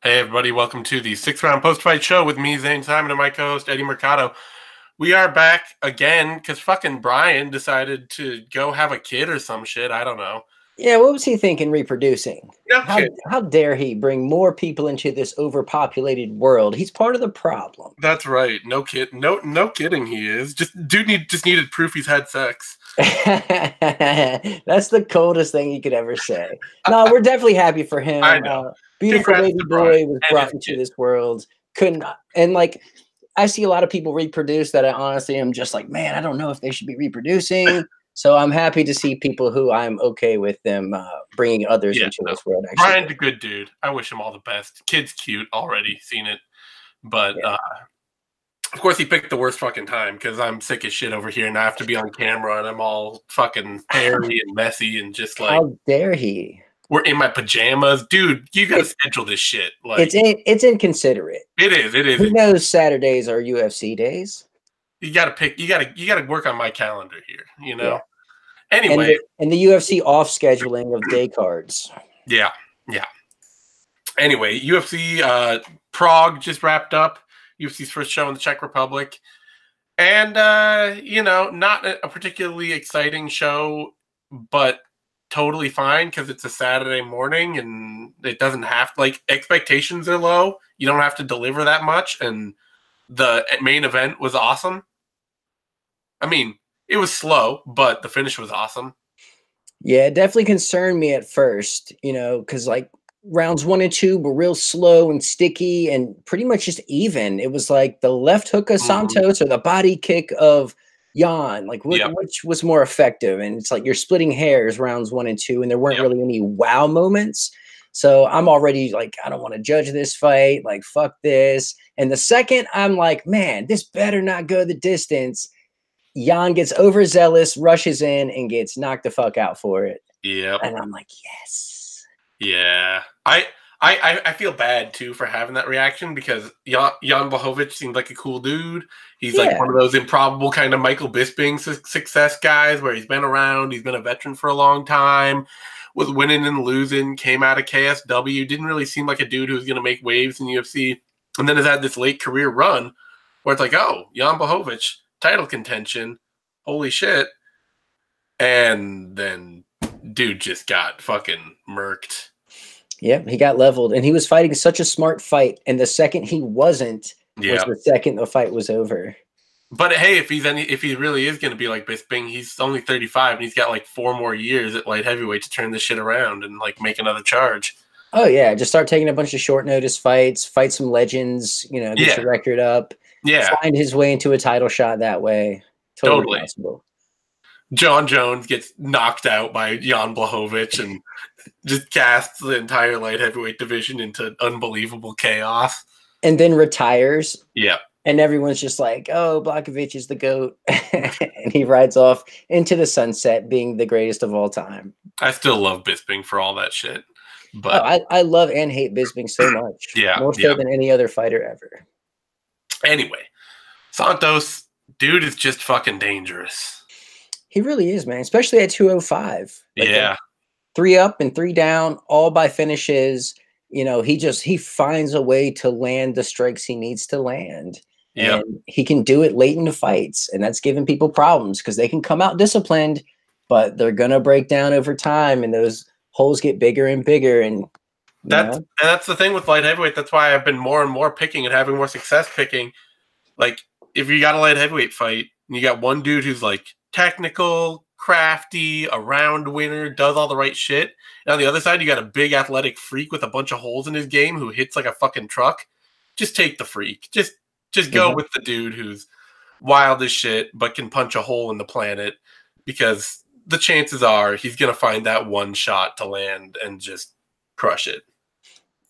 Hey everybody, welcome to the 6th round post-fight show with me, Zane Simon, and my co-host, Eddie Mercado. We are back again because fucking Brian decided to go have a kid or some shit. I don't know. Yeah, what was he thinking reproducing? No How, kid. how dare he bring more people into this overpopulated world? He's part of the problem. That's right. No kid. No kidding. He is. Dude needed proof he's had sex. That's the coldest thing you could ever say. No, we're definitely happy for him. I know. Beautiful Congrats baby to boy Brian was and brought his into kid. this world. I see a lot of people reproduce that I honestly am just like, man, I don't know if they should be reproducing. So I'm happy to see people who I'm okay with them bringing others into this world. Actually, Brian's a good dude. I wish him all the best. Kid's cute already. Seen it. But of course, he picked the worst fucking time because I'm sick as shit over here and I have to be on camera and I'm all fucking hairy and messy and just like, how dare he? we're in my pajamas. Dude, you got to schedule this shit. Like, It's inconsiderate. It is. Who knows Saturdays are UFC days? You got to pick. You got to work on my calendar here, you know? Yeah. Anyway. And the UFC off scheduling of day cards. Yeah. Anyway, UFC Prague just wrapped up. UFC's first show in the Czech Republic. And, not a particularly exciting show, but totally fine because it's a Saturday morning and it doesn't have expectations are low. You don't have to deliver that much. And the main event was awesome. I mean, it was slow, but the finish was awesome. Yeah, it definitely concerned me at first, because rounds 1 and 2 were real slow and sticky and pretty much just even. It was like the left hook of Santos or the body kick of Gian, which was more effective. And it's like you're splitting hairs rounds 1 and 2, and there weren't really any wow moments. So I'm already like, I don't want to judge this fight. Like, fuck this. And the second, I'm like, man, this better not go the distance. Jan gets overzealous, rushes in, and gets knocked the fuck out for it. Yeah. And I'm like, yes. Yeah. I feel bad too for having that reaction because Jan Blachowicz seemed like a cool dude. He's like one of those improbable kind of Michael Bisping success guys where he's been around, he's been a veteran for a long time, was winning and losing, came out of KSW, didn't really seem like a dude who was going to make waves in the UFC, and then has had this late career run where it's like, oh, Jan Blachowicz, title contention, holy shit. And then dude just got fucking murked. Yep, he got leveled, and he was fighting such a smart fight. And the second he wasn't, was the second the fight was over. But hey, if he really is going to be like Bisping, he's only 35, and he's got like 4 more years at light heavyweight to turn this shit around and like make another charge. Oh yeah, just start taking a bunch of short notice fights, fight some legends, get your record up. Yeah, find his way into a title shot that way. Totally possible. John Jones gets knocked out by Jan Blachowicz and just casts the entire light heavyweight division into unbelievable chaos. And then retires. Yeah. And everyone's just like, oh, Blachowicz is the GOAT. And he rides off into the sunset being the greatest of all time. I still love Bisping for all that shit. But I love and hate Bisping so much. Yeah. More so than any other fighter ever. Anyway, Santos, dude, is just fucking dangerous. He really is, man, especially at 205. Yeah. 3 up and 3 down, all by finishes. He finds a way to land the strikes he needs to land. Yeah. And he can do it late in the fights. And that's giving people problems because they can come out disciplined, but they're going to break down over time. And those holes get bigger and bigger. And that's the thing with light heavyweight. That's why I've been more and more picking and having more success picking. Like, if you got a light heavyweight fight and you got one dude who's like technical, crafty, a round winner, does all the right shit. And on the other side, you got a big athletic freak with a bunch of holes in his game who hits like a fucking truck. Just take the freak. Just go with the dude who's wild as shit but can punch a hole in the planet because the chances are he's going to find that one shot to land and just crush it.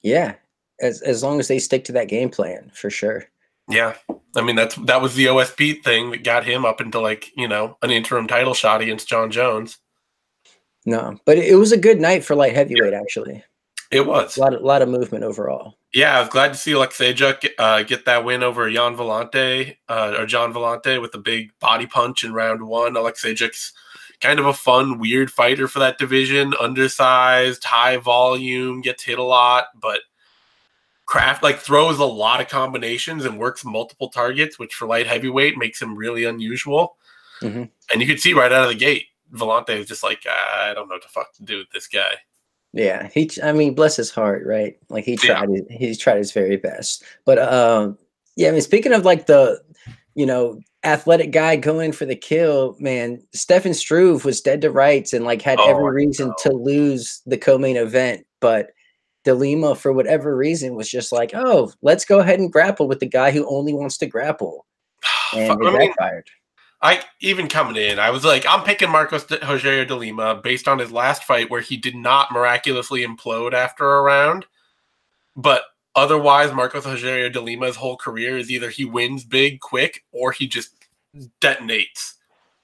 Yeah, as long as they stick to that game plan, for sure. Yeah, I mean that was the OSP thing that got him up into an interim title shot against John Jones. No, but it was a good night for light heavyweight. Actually, it was a lot of movement overall. Yeah, I was glad to see Oleksiejczuk get that win over Jan Villante with a big body punch in round 1. Oleksiejczuk's kind of a fun, weird fighter for that division. Undersized, high volume, gets hit a lot, but throws a lot of combinations and works multiple targets, which for light heavyweight makes him really unusual. Mm-hmm. And you could see right out of the gate, Villante is just like, I don't know what the fuck to do with this guy. Yeah, I mean, bless his heart, right? Like he tried his very best. But yeah, I mean, speaking of like the, athletic guy going for the kill, man, Stefan Struve was dead to rights and like had every reason to lose the co-main event, but De Lima, for whatever reason, was just like, oh, let's go ahead and grapple with the guy who only wants to grapple. And it backfired. Even coming in, I was like, I'm picking Marcos Rogério de Lima based on his last fight where he did not miraculously implode after a round. But otherwise, Marcos Rogério de Lima's whole career is either he wins big, quick, or he just detonates.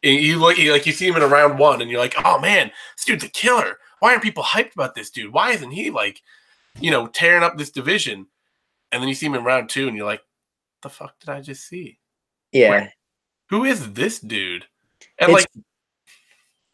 And you see him in a round one, and you're like, oh man, this dude's a killer. Why aren't people hyped about this dude? Why isn't he tearing up this division? And then you see him in round two, and you're like, the fuck did I just see? Yeah. Who is this dude? And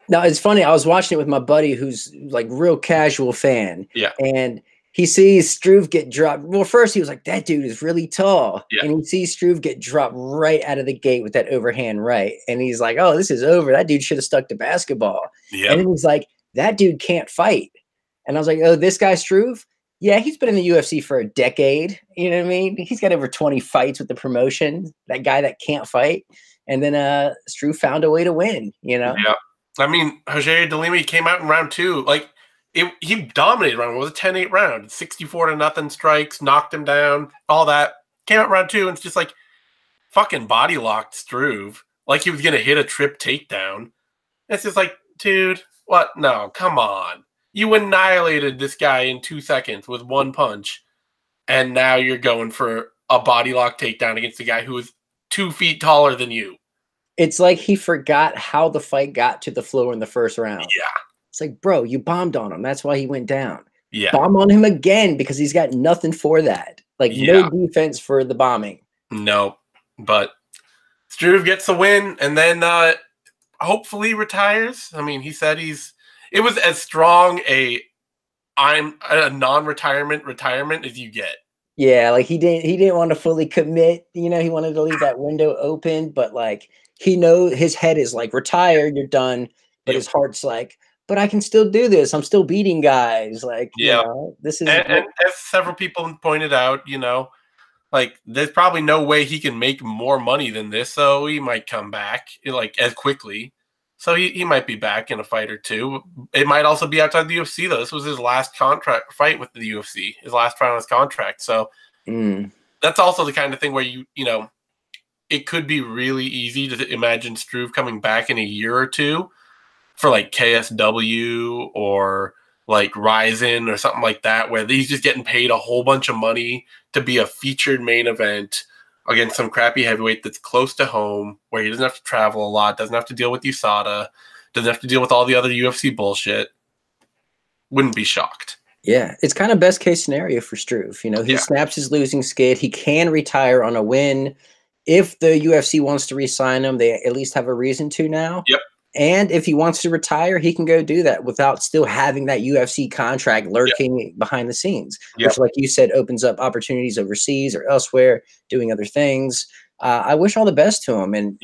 no, it's funny. I was watching it with my buddy who's like real casual fan. Yeah. And he sees Struve get dropped. Well, first he was like, that dude is really tall. Yeah. And he sees Struve get dropped right out of the gate with that overhand right. And he's like, oh, this is over. That dude should have stuck to basketball. Yeah. And then he's like, that dude can't fight. And I was like, oh, this guy Struve? Yeah, he's been in the UFC for a decade. You know what I mean? He's got over 20 fights with the promotion. That guy that can't fight. And then Struve found a way to win, Yeah. I mean, Rogério de Lima came out in round two. Like, he dominated round one. It was a 10-8 round. 64-0 strikes, knocked him down, all that. Came out round two, and it's just like fucking body locked Struve. Like he was going to hit a trip takedown. It's just like, dude, what? No, come on. You annihilated this guy in 2 seconds with one punch, and now you're going for a body lock takedown against a guy who is 2 feet taller than you. It's like he forgot how the fight got to the floor in the first round. Yeah. It's like, bro, you bombed on him. That's why he went down. Yeah. Bomb on him again because he's got nothing for that. Like, no defense for the bombing. No. But Struve gets the win and then hopefully retires. I mean, he said it was as strong a non-retirement retirement as you get. Yeah, like he didn't want to fully commit. He wanted to leave that window open, but like he knows his head is like, retired, you're done. But his heart's like, but I can still do this. I'm still beating guys. Like, this is. And as several people pointed out, like there's probably no way he can make more money than this. So he might come back like as quickly. So he might be back in a fight or two. It might also be outside the UFC though. This was his last contract fight with the UFC, his last fight on his contract. So that's also the kind of thing where it could be really easy to imagine Struve coming back in a year or two for like KSW or like Ryzen or something like that, where he's just getting paid a whole bunch of money to be a featured main event against some crappy heavyweight that's close to home, where he doesn't have to travel a lot, doesn't have to deal with USADA, doesn't have to deal with all the other UFC bullshit. Wouldn't be shocked. Yeah, it's kind of best case scenario for Struve. He snaps his losing skid. He can retire on a win. If the UFC wants to re-sign him, they at least have a reason to now. Yep. And if he wants to retire, he can go do that without still having that UFC contract lurking behind the scenes, which, like you said, opens up opportunities overseas or elsewhere, doing other things. I wish all the best to him. And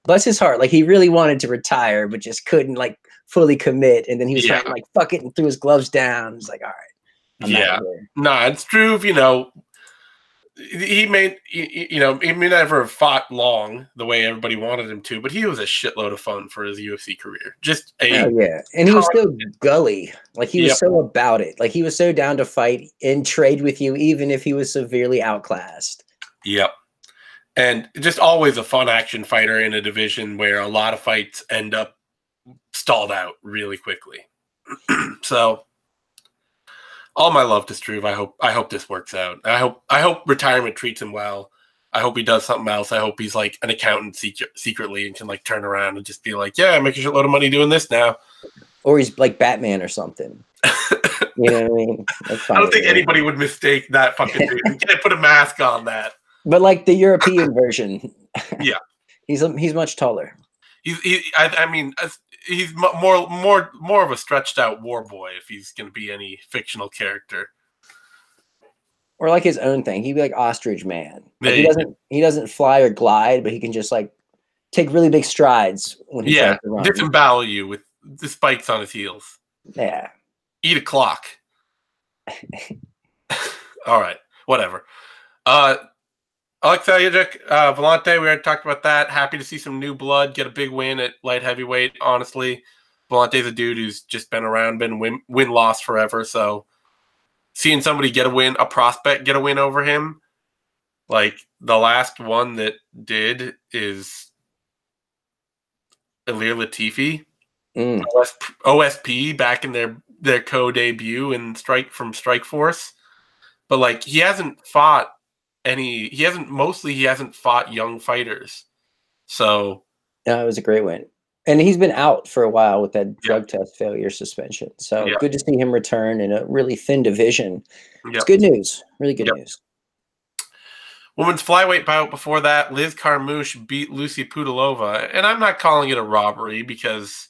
bless his heart. Like, he really wanted to retire, but just couldn't, like, fully commit. And then he was trying to, like, fuck it, and threw his gloves down. He's like, all right. It's Struve, he may never have fought long the way everybody wanted him to, but he was a shitload of fun for his UFC career. Just and he was so gully. Like, he was so about it. Like, he was so down to fight and trade with you, even if he was severely outclassed. Yep. And just always a fun action fighter in a division where a lot of fights end up stalled out really quickly. So all my love to Struve. I hope this works out. I hope retirement treats him well. I hope he does something else. I hope he's like an accountant secretly and can like turn around and just be like, yeah, I'm making a shitload of money doing this now. Or he's like Batman or something. You know what I mean? I don't think anybody would mistake that fucking dude. You can't put a mask on that. But like the European version. Yeah. He's much taller. I mean, he's more of a stretched out war boy if he's going to be any fictional character. or like his own thing. He'd be like ostrich man. Like Yeah, he doesn't fly or glide, but he can just like take really big strides when he tries to run. disembowel you with the spikes on his heels. Yeah. Eat a clock. All right, whatever. Oleksiejczuk, Villante, we already talked about that. Happy to see some new blood get a big win at light heavyweight. Honestly, Villante's a dude who's just been around, been win-loss forever. So seeing somebody get a win, a prospect get a win over him, like the last one that did is Ilir Latifi, OSP back in their co-debut in Strikeforce. But like he hasn't fought young fighters. So it was a great win. And he's been out for a while with that drug test failure suspension. So good to see him return in a really thin division. It's good news. Really good news. Women's flyweight bout before that, Liz Carmouche beat Lucie Pudilová. And I'm not calling it a robbery because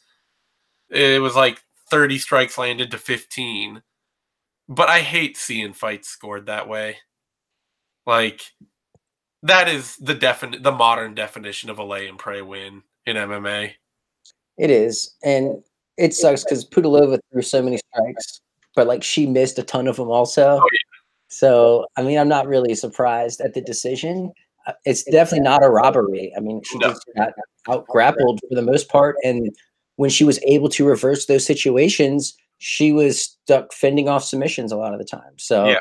it was like 30 strikes landed to 15. But I hate seeing fights scored that way. Like, that is the modern definition of a lay and pray win in MMA. It is. And it sucks because Pudilová threw so many strikes, but like she missed a ton of them also. Oh, yeah. So, I mean, I'm not really surprised at the decision. It's definitely not a robbery. I mean, she just got out grappled for the most part. And when she was able to reverse those situations, she was stuck fending off submissions a lot of the time. So,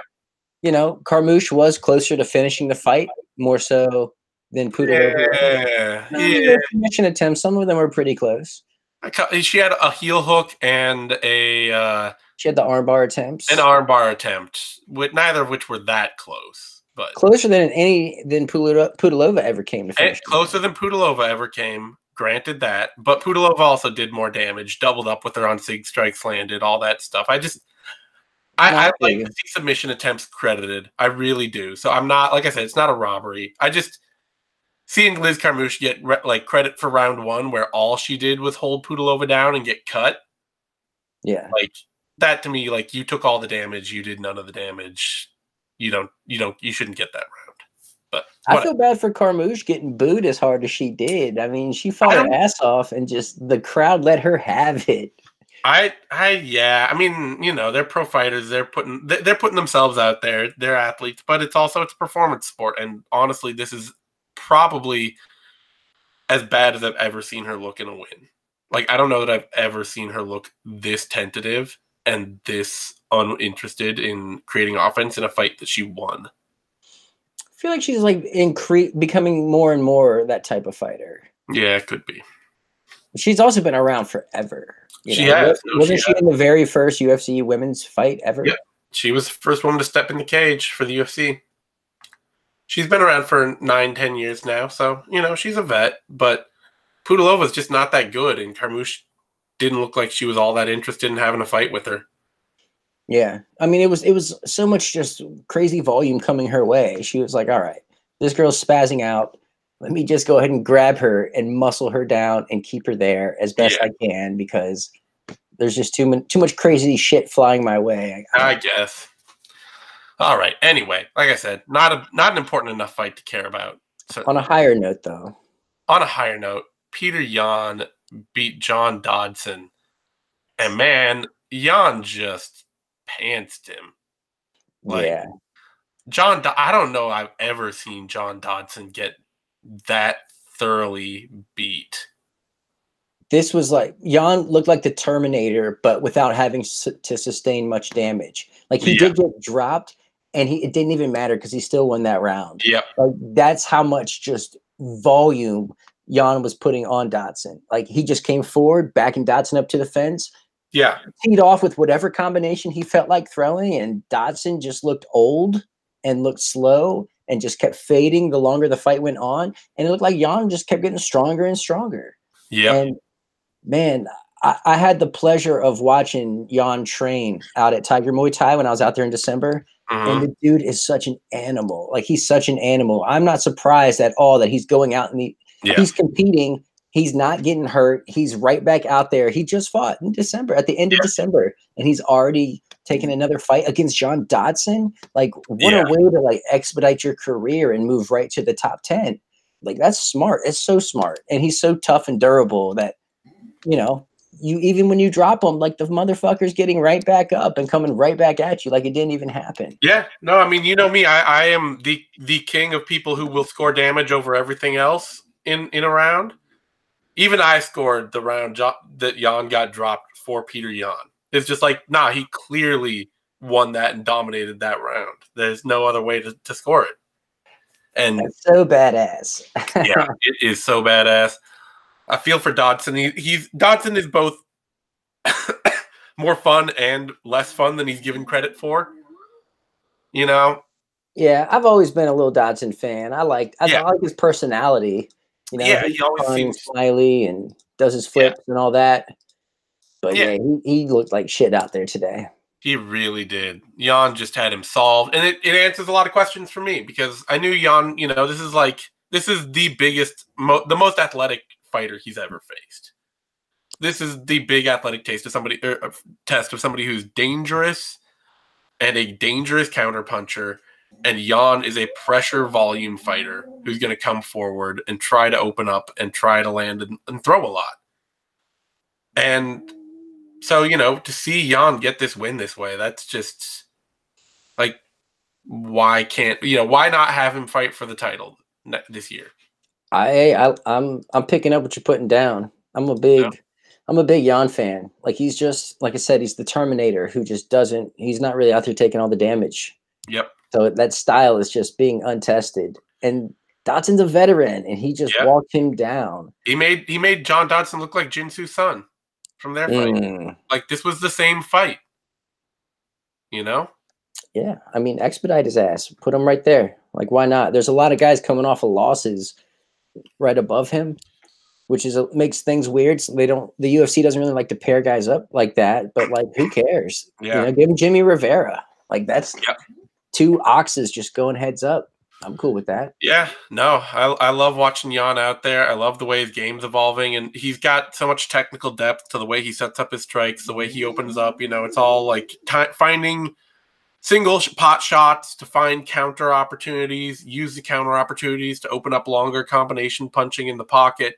you know, Carmouche was closer to finishing the fight more so than Pudilová. Submission attempts, some of them were pretty close. She had a heel hook and she had the armbar attempts. An armbar attempt, neither of which were that close. But closer than Pudilová ever came to finish. Closer than Pudilová ever came. Granted that, but Pudilová also did more damage, doubled up with her on sig strikes landed, all that stuff. I like to see submission attempts credited. I really do. So I'm not, like I said, it's not a robbery. I just seeing Liz Carmouche get like credit for round one, where all she did was hold Pudilová down and get cut. Yeah, like that to me, like you took all the damage, you did none of the damage. You shouldn't get that round. But I feel bad for Carmouche getting booed as hard as she did. I mean, she fought her ass off, and just the crowd let her have it. Yeah. I mean, you know, they're pro fighters. They're putting themselves out there. They're athletes, but it's a performance sport. And honestly, this is probably as bad as I've ever seen her look in a win. Like, I don't know that I've ever seen her look this tentative and this uninterested in creating offense in a fight that she won. I feel like she's like becoming more and more that type of fighter. Yeah, it could be. She's also been around forever. She has. Wasn't she in the very first UFC women's fight ever? Yeah, she was the first woman to step in the cage for the UFC. She's been around for 9-10 years now, so you know she's a vet. But Pudilova's just not that good, and Carmouche didn't look like she was all that interested in having a fight with her. Yeah, I mean, it was so much just crazy volume coming her way. She was like, all right, this girl's spazzing out. Let me just go ahead and grab her and muscle her down and keep her there as best I can, because there's just too much crazy shit flying my way. I guess. All right. Anyway, like I said, not an important enough fight to care about. So, on a higher note, though. On a higher note, Petr Yan beat Jan Dodson. And man, Jan just pantsed him. Like, I don't know I've ever seen Jan Dodson get that thoroughly beat. This was like, Jan looked like the Terminator, but without having to sustain much damage. Like, he did get dropped, and it didn't even matter because he still won that round. Yep. Like, that's how much just volume Jan was putting on Dodson. Like, he just came forward, backing Dodson up to the fence. Yeah. Teed off with whatever combination he felt like throwing, and Dodson just looked old and looked slow and just kept fading the longer the fight went on. And it looked like Jan just kept getting stronger and stronger. Yeah. And man, I had the pleasure of watching Jan train out at Tiger Muay Thai when I was out there in December. And the dude is such an animal. Like, he's such an animal. I'm not surprised at all that he's going out and he's competing He's not getting hurt. He's right back out there. He just fought in December, at the end of December, and he's already taking another fight against John Dodson. Like, what a way to like expedite your career and move right to the top 10. Like, that's smart. It's so smart. And he's so tough and durable that, you know, you even when you drop him, like the motherfucker's getting right back up and coming right back at you like it didn't even happen. Yeah. No, I mean, you know me. I am the king of people who will score damage over everything else in a round. Even I scored the round that Jan got dropped for Petr Yan. It's just like, nah, he clearly won that and dominated that round. There's no other way to score it. And that's so badass. Yeah, it is so badass. I feel for Dodson. Dodson is both more fun and less fun than he's given credit for. You know? Yeah, I've always been a little Dodson fan. I like his personality. You know, yeah, he always seems smiley and does his flips and all that. But yeah, he looked like shit out there today. He really did. Jan just had him solved. And it answers a lot of questions for me because I knew Jan, you know, this is the biggest, the most athletic fighter he's ever faced. This is the big athletic test of somebody who's dangerous and a dangerous counterpuncher. And Jan is a pressure volume fighter who's going to come forward and try to open up and try to land and throw a lot. And so, you know, to see Jan get this win this way, that's just like, why not have him fight for the title this year? I'm picking up what you're putting down. I'm a big Jan fan. Like, he's just, like I said, he's the Terminator who just he's not really out there taking all the damage. Yep. So that style is just being untested. And Dodson's a veteran, and he just walked him down. He made John Dodson look like Jinsu's son from their fight. Like, this was the same fight. You know? Yeah. I mean, expedite his ass. Put him right there. Like, why not? There's a lot of guys coming off of losses right above him, which makes things weird. So the UFC doesn't really like to pair guys up like that, but like, who cares? Yeah. You know, give him Jimmy Rivera. Like, that's two oxes just going heads up. I'm cool with that. Yeah, no, I love watching Jan out there. I love the way his game's evolving, and he's got so much technical depth to the way he sets up his strikes, the way he opens up. You know, it's all like finding single pot shots to find counter opportunities, use the counter opportunities to open up longer combination punching in the pocket.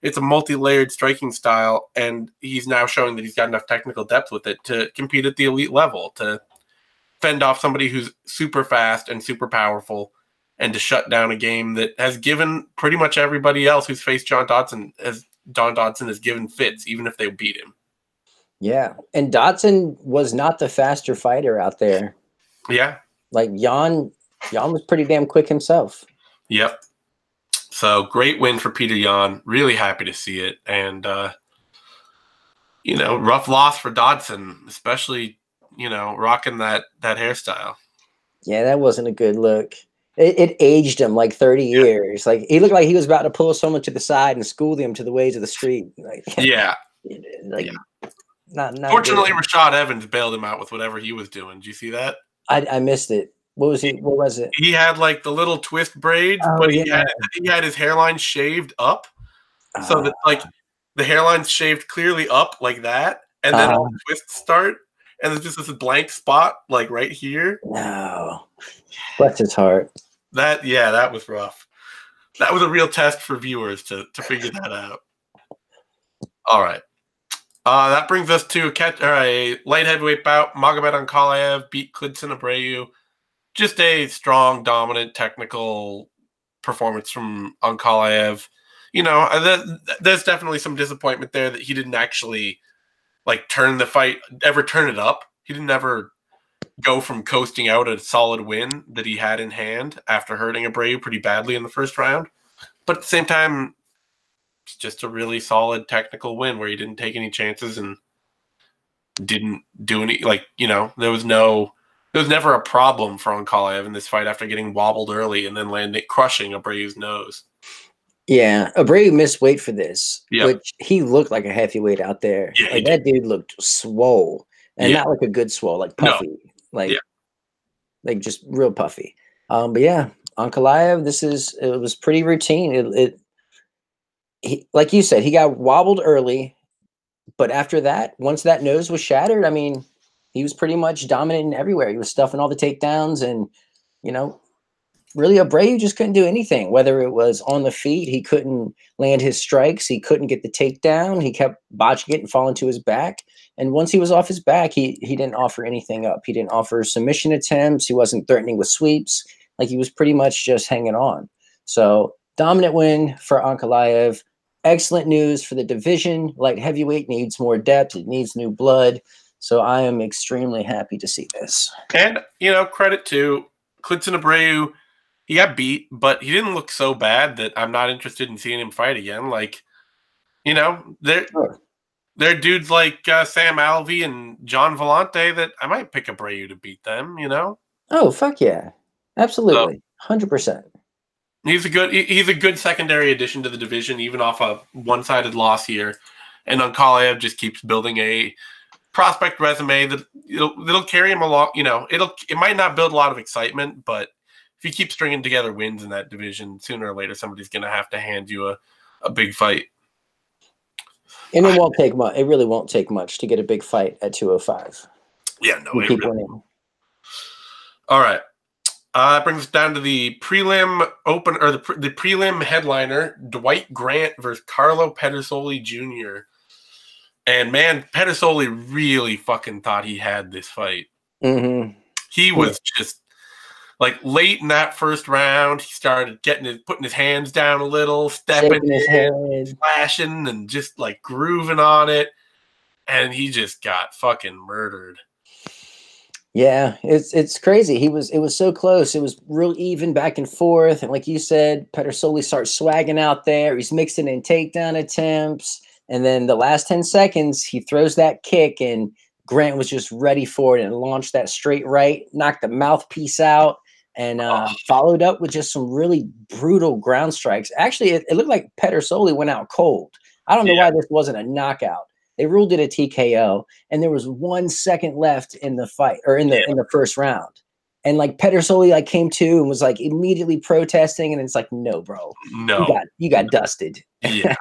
It's a multi-layered striking style, and he's now showing that he's got enough technical depth with it to compete at the elite level, to fend off somebody who's super fast and super powerful, and to shut down a game that has given pretty much everybody else who's faced John Dodson has given fits, even if they beat him. Yeah. And Dodson was not the faster fighter out there. Yeah. Like, Jan was pretty damn quick himself. Yep. So great win for Petr Yan. Really happy to see it. And, you know, rough loss for Dodson, especially, you know, rocking that hairstyle. Yeah, that wasn't a good look. It aged him like 30 years. Like, he looked like he was about to pull someone to the side and school them to the ways of the street. Like, Not Fortunately, good. Rashad Evans bailed him out with whatever he was doing. Did you see that? I missed it. What was it? He had like the little twist braids, but he had his hairline shaved up, so that like the hairline's shaved clearly up like that, and then all the twists start, and there's just this blank spot like right here. No, bless his heart. That was rough. That was a real test for viewers to figure that out. All right. That brings us to a light heavyweight bout. Magomed Ankalaev beat Klidson Abreu. Just a strong, dominant, technical performance from Ankalaev. You know, there's definitely some disappointment there that he didn't actually like turn the fight, ever turn it up. He didn't ever go from coasting out a solid win that he had in hand after hurting Abreu pretty badly in the first round. But at the same time, it's just a really solid technical win where he didn't take any chances and didn't do any, like, you know, there was never a problem for Ankalaev in this fight after getting wobbled early and then crushing Abreu's nose. Yeah, Abreu missed weight for this, which he looked like a heavyweight out there. Yeah, like, that dude looked swole, and not like a good swole, like puffy, like just real puffy. But yeah, Ankalaev, it was pretty routine. like you said, he got wobbled early, but after that, once that nose was shattered, I mean, he was pretty much dominating everywhere. He was stuffing all the takedowns, and really Abreu just couldn't do anything. Whether it was on the feet, he couldn't land his strikes, he couldn't get the takedown, he kept botching it and falling to his back. And once he was off his back, he didn't offer anything up. He didn't offer submission attempts. He wasn't threatening with sweeps. Like, he was pretty much just hanging on. So dominant win for Ankalaev. Excellent news for the division. Light heavyweight needs more depth. It needs new blood. So I am extremely happy to see this. And, credit to Klidson Abreu. He got beat, but he didn't look so bad that I'm not interested in seeing him fight again. Like, there are dudes like Sam Alvey and John Villante that I might pick Abreu to beat them, Oh, fuck yeah. Absolutely. 100%. He's a good secondary addition to the division, even off a one-sided loss here. And Ankalaev just keeps building a prospect resume that'll carry him along. It might not build a lot of excitement, but if you keep stringing together wins in that division, sooner or later somebody's going to have to hand you a big fight. And it won't take much. It really won't take much to get a big fight at 205. Yeah, no. Keep winning. All right. That brings us down to the prelim open, or the prelim headliner, Dwight Grant versus Carlo Pedersoli Jr. And man, Pedersoli really fucking thought he had this fight. Mm-hmm. He was just like late in that first round. He started putting his hands down a little, stepping his head, flashing, and just like grooving on it. And he just got fucking murdered. Yeah, it's crazy. It was so close. It was real even back and forth. And like you said, Pedersoli starts swagging out there. He's mixing in takedown attempts. And then the last 10 seconds, he throws that kick, and Grant was just ready for it and launched that straight right, knocked the mouthpiece out, and followed up with just some really brutal ground strikes. Actually, it looked like Pedersoli went out cold. I don't know why this wasn't a knockout. They ruled it a TKO, and there was 1 second left in the fight, or in the first round. And like Pedersoli came to and was like immediately protesting, and it's like, no, bro, no, you got dusted. Yeah,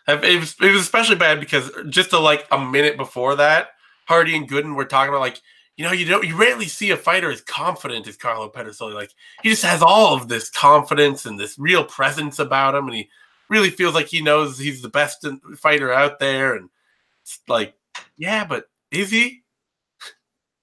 it was especially bad because just a minute before that, Hardy and Gooden were talking about you rarely see a fighter as confident as Carlo Pedersoli. Like, he just has all of this confidence and this real presence about him, and he really feels like he knows he's the best fighter out there. And it's like, yeah, but is he?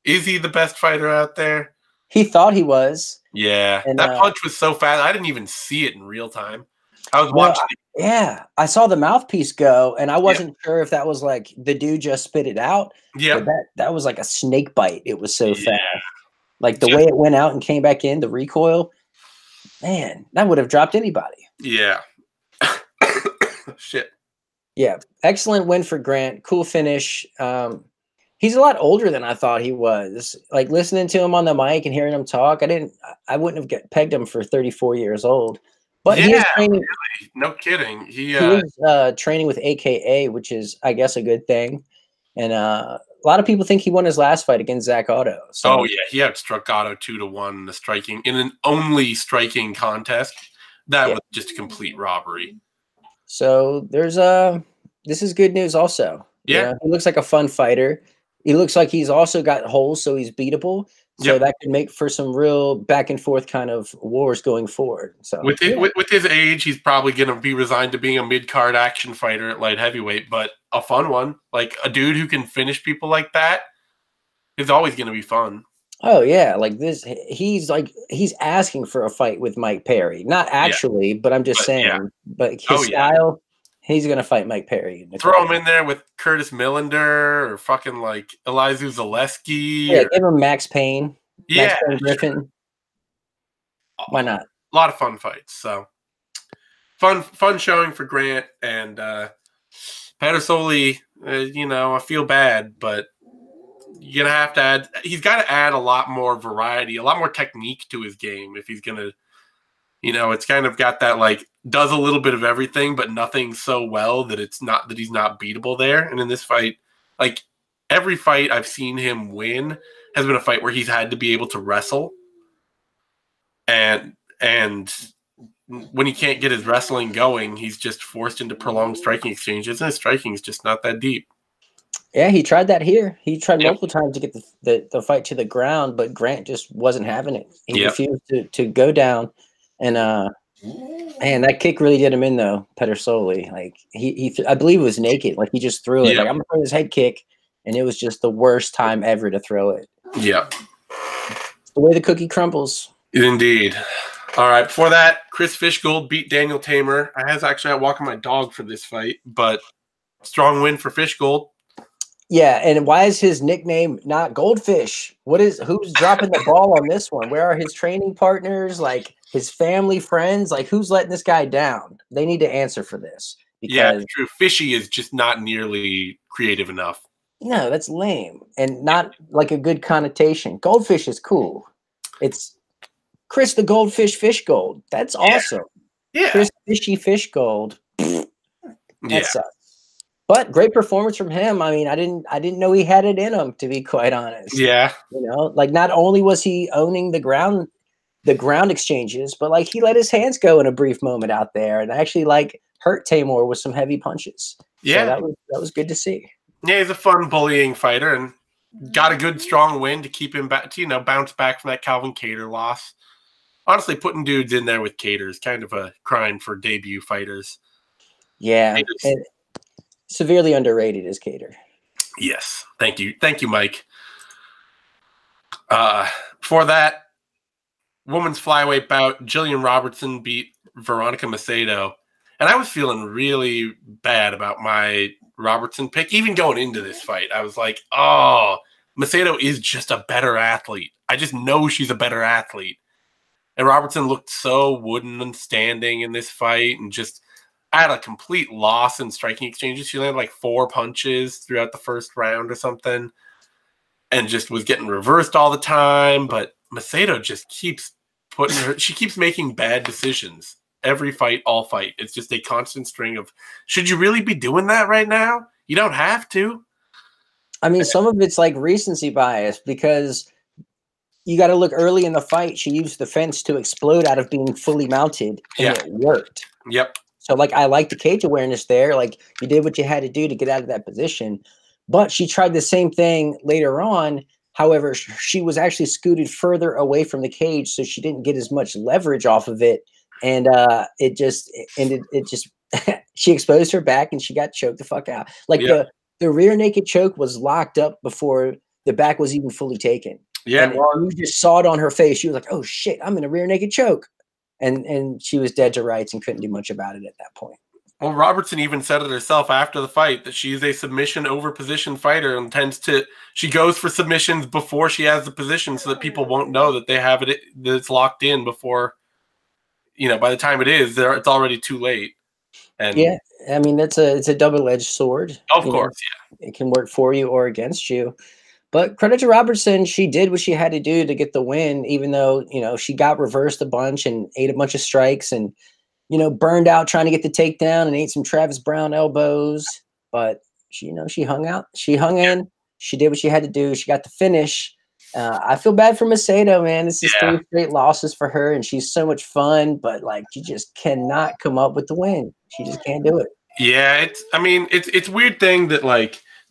Is he the best fighter out there? He thought he was. Yeah, and that punch was so fast. I didn't even see it in real time. I was watching it. Yeah, I saw the mouthpiece go, and I wasn't sure if that was like the dude just spit it out. Yeah, that was like a snake bite. It was so fast. Like the way it went out and came back in, the recoil, man, that would have dropped anybody. Yeah. Shit. Yeah, excellent win for Grant. Cool finish. He's a lot older than I thought he was. Like, listening to him on the mic and hearing him talk, I wouldn't have pegged him for 34 years old. But he is training. Really. No kidding. He is training with AKA, which is, I guess, a good thing. And a lot of people think he won his last fight against Zach Otto. So. Oh yeah, he outstruck Otto 2-1 in an only striking contest. That was just a complete robbery. So there's this is good news also. Yeah. He looks like a fun fighter. He looks like he's also got holes, so he's beatable. So that could make for some real back and forth kind of wars going forward. So with his age, he's probably going to be resigned to being a mid-card action fighter at light heavyweight, but a fun one. Like, a dude who can finish people like that is always going to be fun. Oh yeah, like this, he's asking for a fight with Mike Perry. Not actually, but I'm just saying. Yeah. But his style, he's gonna fight Mike Perry. Throw him in there with Curtis Millender or fucking like Elizu Zaleski. Yeah, give him Max Payne. Yeah, Max Payne Griffin. Why not? A lot of fun fights. So fun showing for Grant and Pedersoli. I feel bad, but you're gonna have to add. He's got to add a lot more variety, a lot more technique to his game if he's gonna. It's kind of got that does a little bit of everything, but nothing so well that he's not beatable there. And in this fight, every fight I've seen him win has been a fight where he's had to be able to wrestle. And when he can't get his wrestling going, he's just forced into prolonged striking exchanges, and his striking is just not that deep. Yeah, he tried that here. He tried multiple times to get the fight to the ground, but Grant just wasn't having it. He refused to go down, and man, that kick really did him in though. Petr Solely, like I believe it was naked. Like he just threw it. Like I'm gonna throw this head kick, and it was just the worst time ever to throw it. Yeah, it's the way the cookie crumbles. Indeed. All right. Before that, Chris Fishgold beat Daniel Tamer. I was actually out walking my dog for this fight, but strong win for Fishgold. Yeah, and why is his nickname not Goldfish? Who's dropping the ball on this one? Where are his training partners? Like his family, friends? Like who's letting this guy down? They need to answer for this. Because true. Fishy is just not nearly creative enough. No, that's lame and not like a good connotation. Goldfish is cool. It's Chris the Goldfish Fishgold. That's awesome. Yeah. Chris Fishy Fishgold. That sucks. But great performance from him. I mean, I didn't know he had it in him, to be quite honest. Yeah. You know, like not only was he owning the ground exchanges, but like he let his hands go in a brief moment out there and actually like hurt Tamer with some heavy punches. Yeah. So that was good to see. Yeah, he's a fun bullying fighter and got a good strong win to keep him back to, bounce back from that Calvin Kattar loss. Honestly, putting dudes in there with Kattar is kind of a crime for debut fighters. Yeah. And severely underrated is Kattar. Yes. Thank you, Mike. For that women's flyweight bout, Jillian Robertson beat Veronica Macedo. And I was feeling really bad about my Robertson pick. Even going into this fight, I was like, oh, Macedo is just a better athlete. I just know she's a better athlete. And Robertson looked so wooden and standing in this fight and just I had a complete loss in striking exchanges. She landed like 4 punches throughout the first round or something and just was getting reversed all the time. But Macedo just keeps she keeps making bad decisions every fight, all fight. It's just a constant string of, should you really be doing that right now? You don't have to. I mean, some of it's like recency bias because you got to look early in the fight. She used the fence to explode out of being fully mounted and it worked. Yep. So, like, I like the cage awareness there. Like, you did what you had to do to get out of that position. But she tried the same thing later on. However, she was actually scooted further away from the cage, so she didn't get as much leverage off of it. And it just she exposed her back and she got choked the fuck out. Like, the rear naked choke was locked up before the back was even fully taken. Yeah. And you just saw it on her face. She was like, oh, shit, I'm in a rear naked choke. And she was dead to rights and couldn't do much about it at that point. Well, Robertson even said it herself after the fight that she's a submission over position fighter and she goes for submissions before she has the position so that people won't know that they have it, that it's locked in before, by the time it is there, it's already too late. And yeah, I mean, it's a double-edged sword. Of course, yeah. It can work for you or against you. But credit to Robertson, she did what she had to do to get the win, even though, she got reversed a bunch and ate a bunch of strikes and, burned out trying to get the takedown and ate some Travis Brown elbows. But, she hung out. She hung in. She did what she had to do. She got the finish. I feel bad for Macedo, man. This is 3 straight losses for her, and she's so much fun. But, you just cannot come up with the win. She just can't do it. Yeah, it's a weird thing that,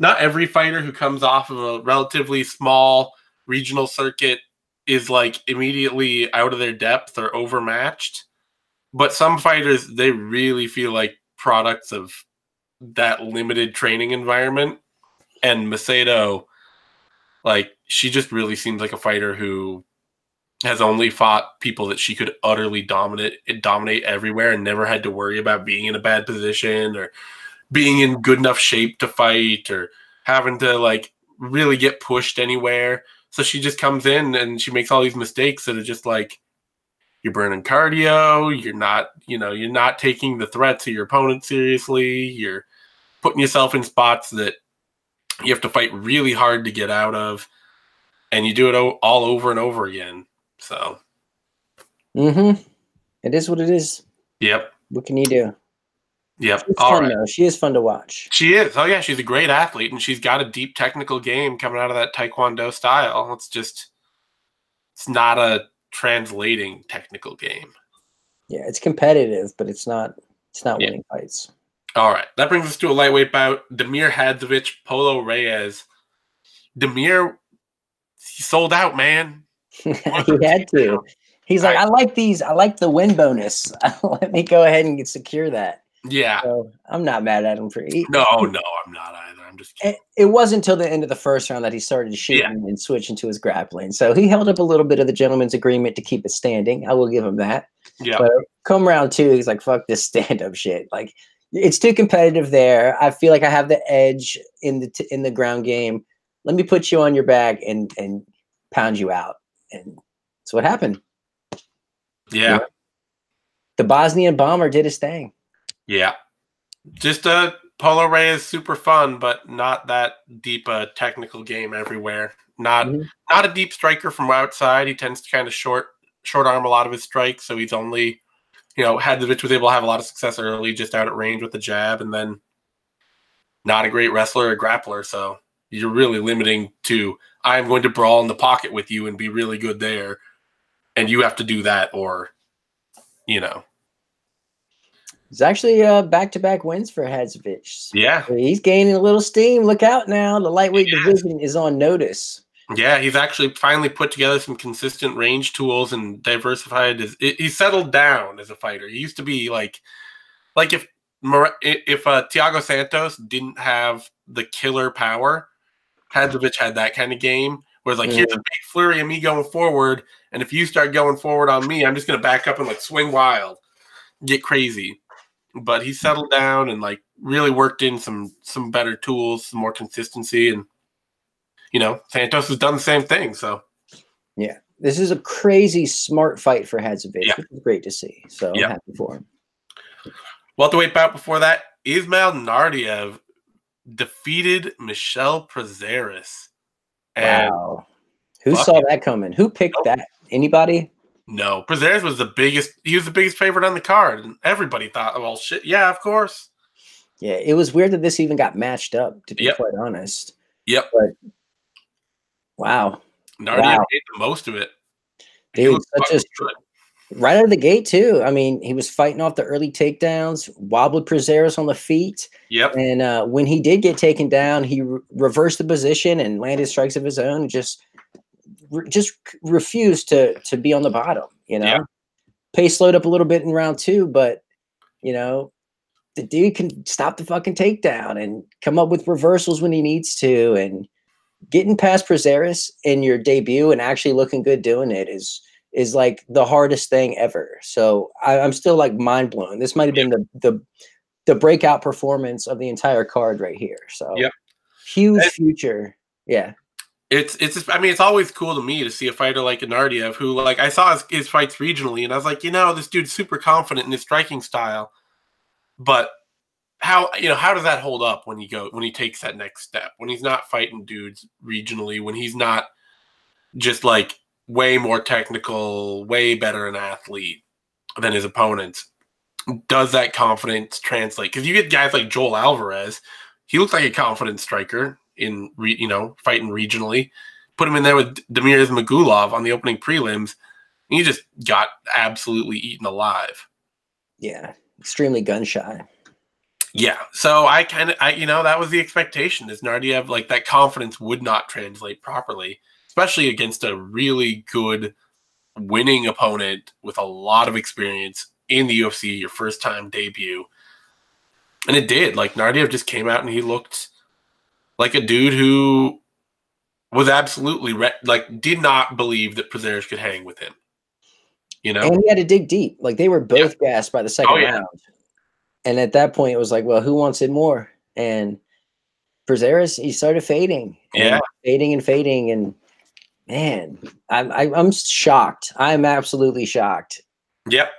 not every fighter who comes off of a relatively small regional circuit is immediately out of their depth or overmatched. But some fighters, they really feel like products of that limited training environment. And Macedo, she just really seems like a fighter who has only fought people that she could utterly dominate everywhere and never had to worry about being in a bad position or being in good enough shape to fight or having to really get pushed anywhere. So she just comes in and she makes all these mistakes that are just you're burning cardio. You're not taking the threats of your opponent seriously. You're putting yourself in spots that you have to fight really hard to get out of, and you do it all over and over again. So, it is what it is. Yep. What can you do? Yep. She's fun, though. She is fun to watch. She is. Oh, yeah. She's a great athlete, and she's got a deep technical game coming out of that Taekwondo style. It's not a translating technical game. Yeah, it's competitive, but it's not Yeah. winning fights. All right. That brings us to a lightweight bout. Damir Hadzovic, Polo Reyes. Damir, he sold out, man. He had to. He's like, I like these. I like the win bonus. Let me go ahead and secure that. Yeah. So I'm not mad at him for No, I'm not either. I'm just kidding. It wasn't until the end of the first round that he started shooting and switching to his grappling. So he held up a little bit of the gentleman's agreement to keep it standing. I will give him that. Yeah. But come round 2, he's like, fuck this stand-up shit. Like, it's too competitive there. I feel like I have the edge in the ground game. Let me put you on your back and pound you out. And that's what happened. Yeah. You know? The Bosnian bomber did his thing. Yeah. Just Polo Reyes super fun, but not that deep a technical game everywhere. Not a deep striker from outside. He tends to kind of short arm a lot of his strikes, so he's only, Hadzovic was able to have a lot of success early, just out at range with the jab, and then not a great wrestler or grappler, so you're really limiting to, I'm going to brawl in the pocket with you and be really good there, and you have to do that, or, It's actually back-to-back wins for Hadzovic. Yeah. So he's gaining a little steam. Look out now. The lightweight division is on notice. Yeah, he's actually finally put together some consistent range tools and diversified. He settled down as a fighter. He used to be like if Thiago Santos didn't have the killer power, Hadzovic had that kind of game where it's like, here's a big flurry of me going forward, and if you start going forward on me, I'm just going to back up and like swing wild, get crazy. But he settled down and like really worked in some better tools, some more consistency, and Santos has done the same thing. So yeah, this is a crazy smart fight for Hadzovic, which is great to see. So I'm happy for him. Welterweight bout before that, Ismail Nardiev defeated Michal Prazeres. Wow. Who saw that coming? Who picked that? Anybody? No. Prazeres was the biggest favorite on the card. And everybody thought, well, shit, yeah, of course. Yeah, it was weird that this even got matched up, to be quite honest. Yep. But wow. Nardiev made the most of it. Dude, right out of the gate, too. I mean, he was fighting off the early takedowns, wobbled Prazeres on the feet. Yep. And when he did get taken down, he reversed the position and landed strikes of his own. Just refused to be on the bottom, Pace slowed up a little bit in round 2, but, the dude can stop the fucking takedown and come up with reversals when he needs to. And getting past Prazeres in your debut and actually looking good doing it is like the hardest thing ever. So I'm still like mind blown. This might have been the breakout performance of the entire card right here. So huge future. Yeah. It's always cool to me to see a fighter like Nardiev who, like, I saw his fights regionally and I was like, this dude's super confident in his striking style. But how does that hold up when he takes that next step, when he's not fighting dudes regionally, when he's not just like way more technical, way better an athlete than his opponents? Does that confidence translate? Because you get guys like Joel Alvarez, he looks like a confident striker in fighting regionally. Put him in there with Damir Ismagulov on the opening prelims, and he just got absolutely eaten alive. Yeah, extremely gun shy. Yeah, so that was the expectation, is Nardiev, like, that confidence would not translate properly, especially against a really good winning opponent with a lot of experience in the UFC, your first time debut. And it did. Like, Nardiev just came out and he looked like a dude who was absolutely did not believe that Prazeres could hang with him. And he had to dig deep. Like, they were both gassed by the second round. And at that point, it was like, well, who wants it more? And Prazeres, he started fading. Fading and fading. And man, I'm shocked. I'm absolutely shocked. Yep.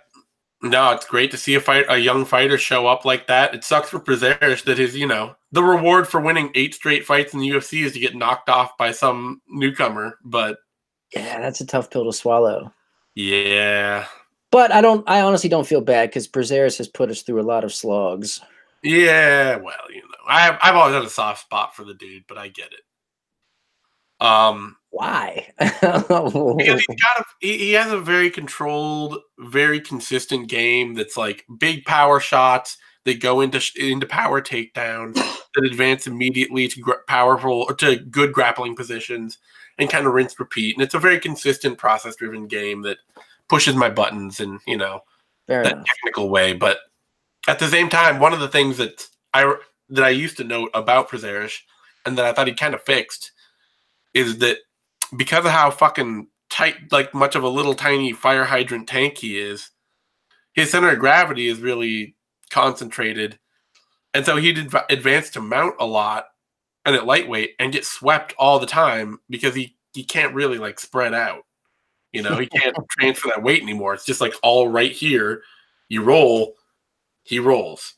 No, it's great to see a young fighter show up like that. It sucks for Prazeres that his, the reward for winning 8 straight fights in the UFC is to get knocked off by some newcomer. But yeah, that's a tough pill to swallow. Yeah. But I honestly don't feel bad because Prazeres has put us through a lot of slogs. Yeah, well, I've always had a soft spot for the dude, but I get it. Why? Because he has a very controlled, very consistent game that's like big power shots that go into power takedowns that advance immediately to good grappling positions and kind of rinse repeat. And it's a very consistent process driven game that pushes my buttons in, that technical way. But at the same time, one of the things that I used to note about Prazeres and that I thought he kind of fixed is that because of how fucking tight, like much of a little tiny fire hydrant tank he is, his center of gravity is really concentrated. And so he'd advance to mount a lot and at lightweight and get swept all the time because he can't really like spread out. He can't transfer that weight anymore. It's just like all right here. You roll, he rolls.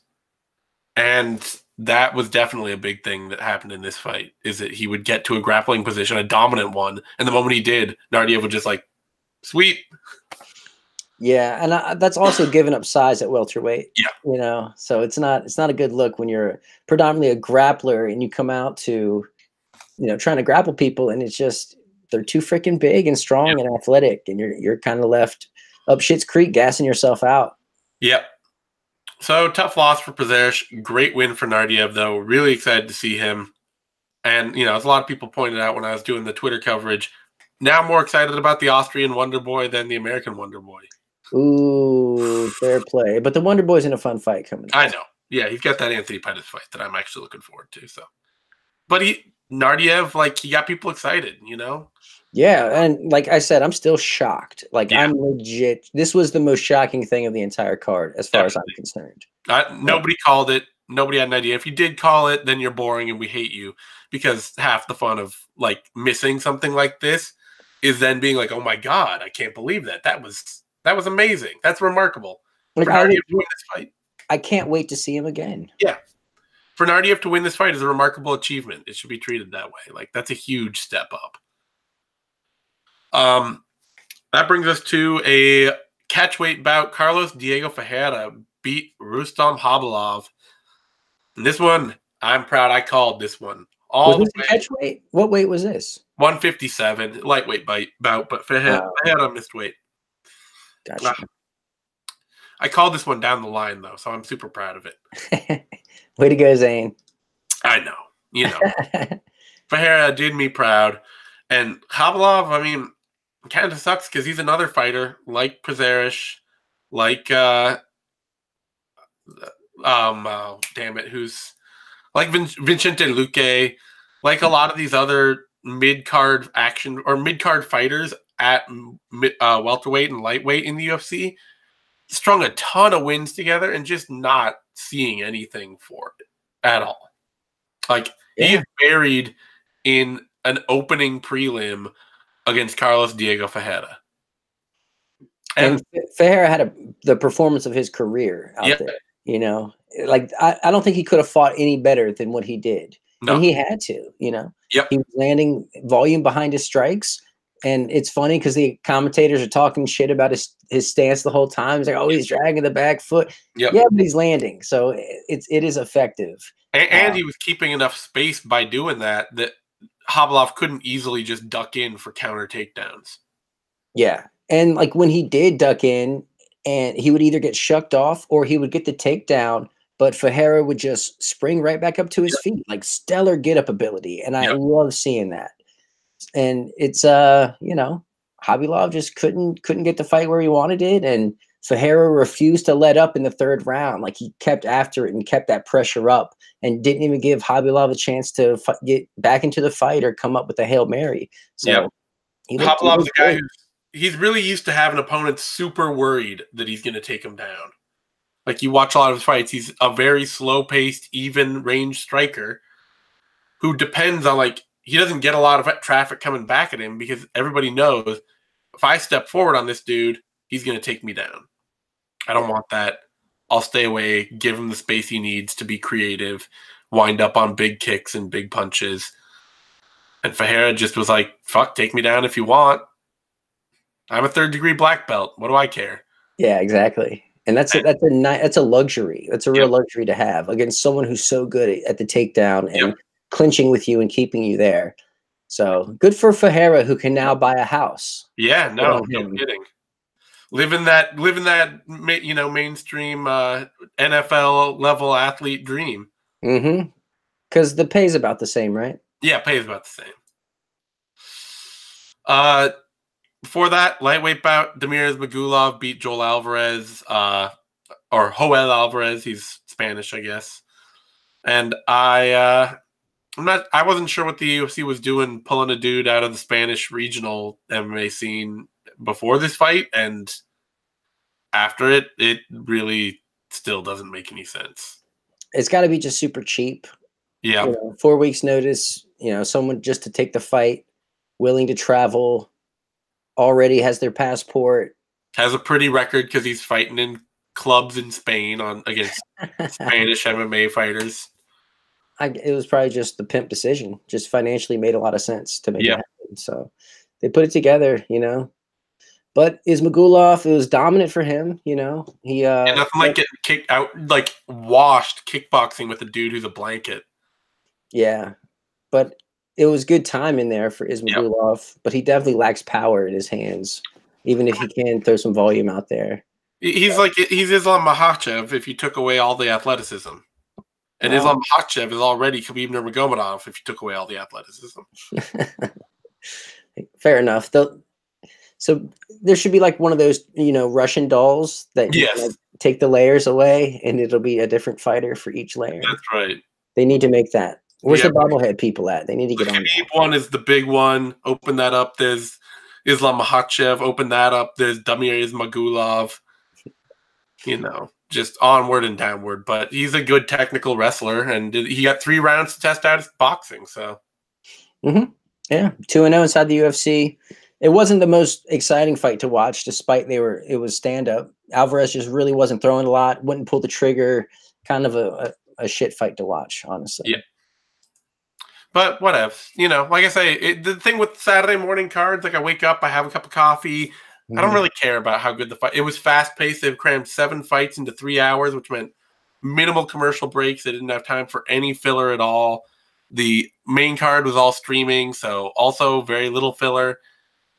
And that was definitely a big thing that happened in this fight, is that he would get to a grappling position, a dominant one, and the moment he did, Nardiev would just like, sweet. Yeah, and that's also giving up size at welterweight. Yeah. So it's not a good look when you're predominantly a grappler and you come out to, trying to grapple people, and it's just they're too freaking big and strong and athletic, and you're kind of left up shit's creek gassing yourself out. Yep. So tough loss for Prazeres. Great win for Nardiev, though. Really excited to see him. And, as a lot of people pointed out when I was doing the Twitter coverage, now I'm more excited about the Austrian Wonder Boy than the American Wonder Boy. Ooh, fair play. But the Wonder Boy's in a fun fight coming up. I know. Yeah, he's got that Anthony Pettis fight that I'm actually looking forward to. So, but Nardiev, he got people excited, Yeah, and like I said, I'm still shocked. I'm legit. This was the most shocking thing of the entire card, as far as I'm concerned. Nobody called it. Nobody had an idea. If you did call it, then you're boring and we hate you, because half the fun of missing something like this is then being like, oh my God, I can't believe that. That was amazing. That's remarkable. For Nardiev to win this fight. I can't wait to see him again. Yeah. For Nardiev to win this fight is a remarkable achievement. It should be treated that way. That's a huge step up. That brings us to a catchweight bout. Carlos Diego Ferreira beat Rustam Khabilov. And this one, I'm proud I called this one. Was this a catchweight? What weight was this? 157, lightweight bout, but Ferreira missed weight. Gotcha. I called this one down the line, though, so I'm super proud of it. Way to go, Zane. I know. Ferreira did me proud. And Khabilov, kind of sucks because he's another fighter like Prazeres, who's like Vicente Luque, like a lot of these other mid-card action or mid-card fighters at welterweight and lightweight in the UFC, strung a ton of wins together and just not seeing anything for it at all. He is buried in an opening prelim against Carlos Diego Ferreira. And Ferreira had the performance of his career out there. I don't think he could have fought any better than what he did. No. And he had to, Yep. He was landing volume behind his strikes. And it's funny because the commentators are talking shit about his stance the whole time. He's like, oh, he's dragging the back foot. Yep. Yeah, but he's landing. So it is effective. And he was keeping enough space by doing that Khabilov couldn't easily just duck in for counter takedowns. Yeah. And when he did duck in, and he would either get shucked off or he would get the takedown, but Ferreira would just spring right back up to his feet, stellar get up ability. And I love seeing that. And it's Khabilov just couldn't get the fight where he wanted it, and Ferreira refused to let up in the third round. He kept after it and kept that pressure up, and didn't even give Khabilov a chance to get back into the fight or come up with a Hail Mary. So Khabilov's a guy he's really used to having opponents super worried that he's going to take him down. You watch a lot of his fights, he's a very slow-paced, even range striker who depends on he doesn't get a lot of traffic coming back at him because everybody knows if I step forward on this dude, he's going to take me down. I don't want that. I'll stay away, give him the space he needs to be creative, wind up on big kicks and big punches. And Ferreira just was like, fuck, take me down if you want. I'm a third-degree black belt. What do I care? Yeah, exactly. And that's a luxury. That's a real luxury to have against someone who's so good at the takedown and clinching with you and keeping you there. So good for Ferreira, who can now buy a house. Yeah, no kidding. Living that mainstream NFL level athlete dream. Mm-hmm. Because the pay's about the same, right? Yeah, pay's about the same. Before that, lightweight bout, Damir Ismagulov beat Joel Alvarez, or Joel Alvarez. He's Spanish, I guess. And I wasn't sure what the UFC was doing, pulling a dude out of the Spanish regional MMA scene before this fight, and after it really still doesn't make any sense. It's got to be just super cheap. Yeah. 4 weeks notice, someone just to take the fight, willing to travel, already has their passport. Has a pretty record because he's fighting in clubs in Spain against Spanish MMA fighters. It was probably just the pimp decision. Just financially made a lot of sense to make it happen. So they put it together, But Ismagulov, it was dominant for him, He nothing like getting kicked out, like washed kickboxing with a dude who's a blanket. Yeah, but it was good time in there for Ismagulov, but he definitely lacks power in his hands, even if he can throw some volume out there. He's Islam Makhachev if you took away all the athleticism. And Islam Makhachev is already Khabib Nurmagomedov if you took away all the athleticism. Fair enough. So there should be like one of those, Russian dolls that you can, take the layers away, and it'll be a different fighter for each layer. That's right. They need to make that. Where's the bobblehead people at? They need to get on that. One is the big one. Open that up. There's Islam Makhachev. Open that up. There's Damir Ismagulov. Just onward and downward. But he's a good technical wrestler, and he got 3 rounds to test out his boxing. So, yeah, 2-0 inside the UFC. It wasn't the most exciting fight to watch, despite it was stand up. Alvarez just really wasn't throwing a lot. Wouldn't pull the trigger. Kind of a shit fight to watch, honestly. Yeah. But whatever, like I say, the thing with Saturday morning cards, like I wake up, I have a cup of coffee. I don't really care about how good the fight. It was fast paced. They've crammed 7 fights into 3 hours, which meant minimal commercial breaks. They didn't have time for any filler at all. The main card was all streaming, so also very little filler.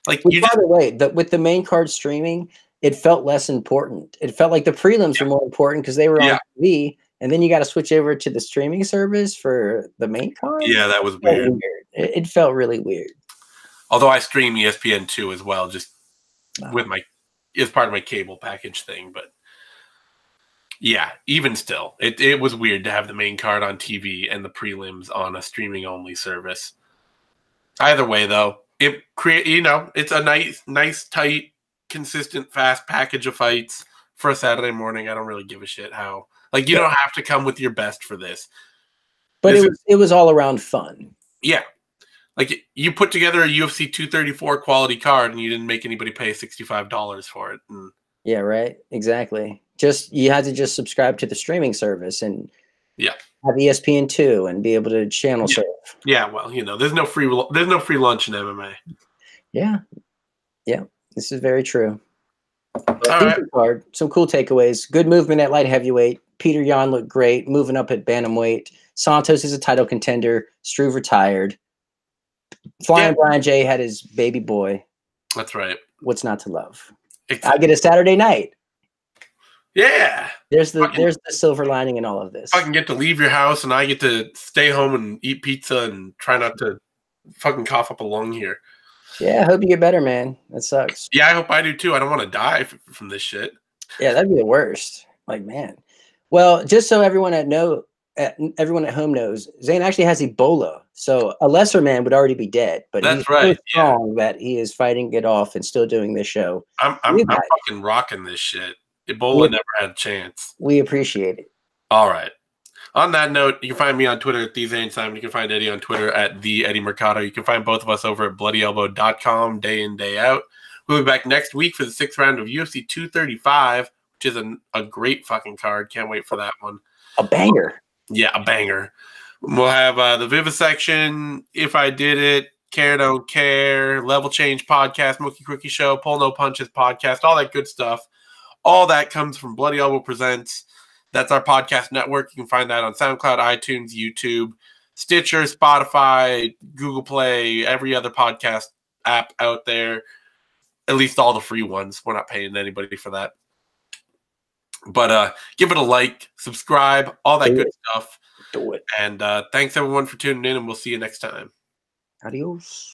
By the way, with the main card streaming, it felt less important. It felt like the prelims were more important because they were on TV. And then you got to switch over to the streaming service for the main card. Yeah, that was weird. It felt really weird. Although I stream ESPN2 as well, just as part of my cable package thing. But yeah, even still, it was weird to have the main card on TV and the prelims on a streaming only service. Either way, though, it's a nice, tight, consistent, fast package of fights for a Saturday morning. I don't really give a shit how. You don't have to come with your best for this. But it was all around fun. Yeah. You put together a UFC 234 quality card and you didn't make anybody pay $65 for it. Yeah, right. Exactly. You had to just subscribe to the streaming service and have ESPN2 and be able to channel surf. Yeah, well, there's no free lunch in MMA. Yeah. Yeah. This is very true. All right. Card, some cool takeaways. Good movement at light heavyweight. Peter Yan looked great. Moving up at bantamweight. Santos is a title contender. Struve retired. Flying Brian J had his baby boy. That's right. What's not to love? Exactly. I get a Saturday night. Yeah. There's the silver lining in all of this. I can get to leave your house and I get to stay home and eat pizza and try not to fucking cough up a lung here. Yeah, I hope you get better, man. That sucks. Yeah, I hope I do too. I don't want to die from this shit. Yeah, that'd be the worst. Man. Well, just so everyone at home knows, Zane actually has Ebola. So a lesser man would already be dead. But that's he's right. So strong that he is fighting it off and still doing this show. I'm fucking rocking this shit. Ebola never had a chance. We appreciate it. All right. On that note, you can find me on Twitter at Zane Simon. You can find Eddie on Twitter at Eddie Mercado. You can find both of us over at bloodyelbow.com day in, day out. We'll be back next week for the 6th round of UFC 235, which is a great fucking card. Can't wait for that one. A banger. Yeah, a banger. We'll have the Vivisection, If I Did It, Care Don't Care, Level Change Podcast, Mookie Quickie Show, Pull No Punches Podcast, all that good stuff. All that comes from Bloody Elbow Presents. That's our podcast network. You can find that on SoundCloud, iTunes, YouTube, Stitcher, Spotify, Google Play, every other podcast app out there. At least all the free ones. We're not paying anybody for that. But give it a like, subscribe, all that good stuff. Do it. And thanks everyone for tuning in, and we'll see you next time. Adios.